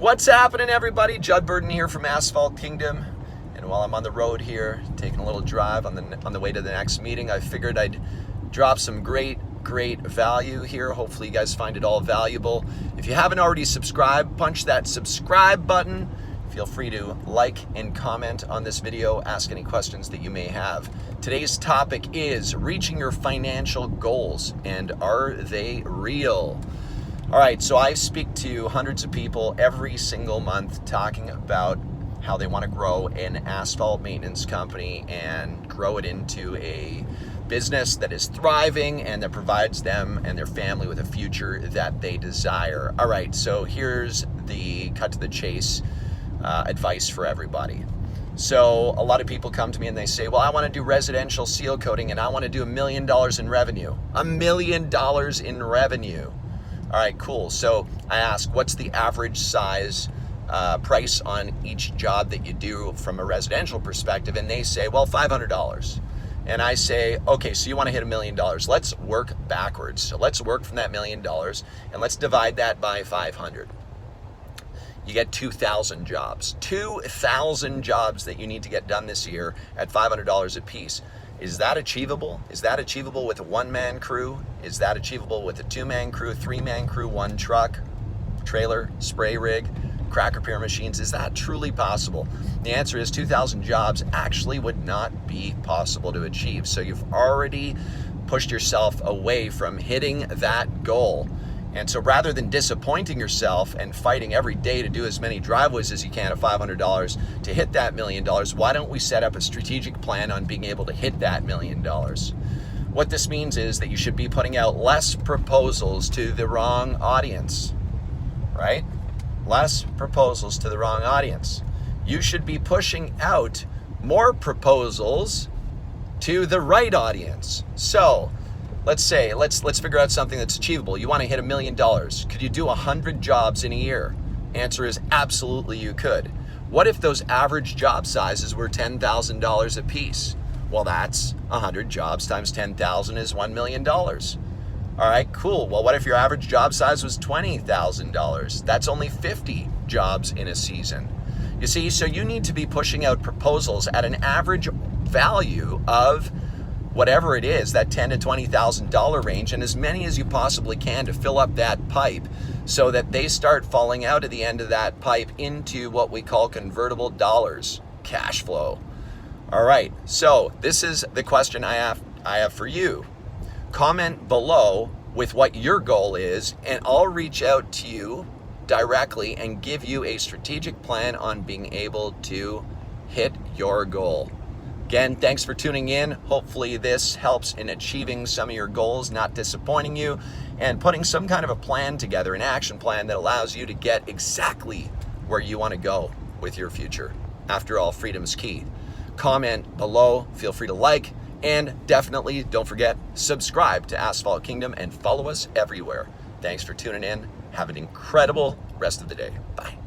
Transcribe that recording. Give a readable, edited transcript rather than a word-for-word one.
What's happening, everybody? Judd Burden here from Asphalt Kingdom. And while I'm on the road here, taking a little drive on the way to the next meeting, I figured I'd drop some great value here. Hopefully you guys find it all valuable. If you haven't already subscribed, punch that subscribe button. Feel free to like and comment on this video, ask any questions that you may have. Today's topic is reaching your financial goals, and are they real? All right, so I speak to hundreds of people every single month talking about how they want to grow an asphalt maintenance company and grow it into a business that is thriving and that provides them and their family with a future that they desire. All right, so here's the cut to the chase advice for everybody. So a lot of people come to me and they say, well, I want to do residential seal coating and I want to do $1 million in revenue. $1 million in revenue. All right, cool. So I ask, what's the average size price on each job that you do from a residential perspective? And they say, well, $500. And I say, okay, so you want to hit $1 million. Let's work backwards. So let's work from that $1 million and let's divide that by 500. You get 2,000 jobs. 2,000 jobs that you need to get done this year at $500 a piece. Is that achievable? Is that achievable with a one-man crew? Is that achievable with a two-man crew, three-man crew, one truck, trailer, spray rig, crack repair machines? Is that truly possible? The answer is 2,000 jobs actually would not be possible to achieve. So you've already pushed yourself away from hitting that goal. And so rather than disappointing yourself and fighting every day to do as many driveways as you can at $500 to hit that $1 million, why don't we set up a strategic plan on being able to hit that $1 million? What this means is that you should be putting out less proposals to the wrong audience, right? Less proposals to the wrong audience. You should be pushing out more proposals to the right audience. So let's say, let's figure out something that's achievable. You want to hit $1 million. Could you do 100 jobs in a year? Answer is absolutely you could. What if those average job sizes were $10,000 a piece? Well, that's 100 jobs times 10,000 is $1 million. All right, cool. Well, what if your average job size was $20,000? That's only 50 jobs in a season. You see, so you need to be pushing out proposals at an average value of whatever it is, that $10,000 to $20,000 range, and as many as you possibly can to fill up that pipe so that they start falling out of the end of that pipe into what we call convertible dollars, cash flow. All right, so this is the question I have for you. Comment below with what your goal is, and I'll reach out to you directly and give you a strategic plan on being able to hit your goal. Again, thanks for tuning in. Hopefully this helps in achieving some of your goals, not disappointing you, and putting some kind of a plan together, an action plan that allows you to get exactly where you want to go with your future. After all, freedom is key. Comment below, feel free to like, and definitely don't forget, subscribe to Asphalt Kingdom and follow us everywhere. Thanks for tuning in. Have an incredible rest of the day. Bye.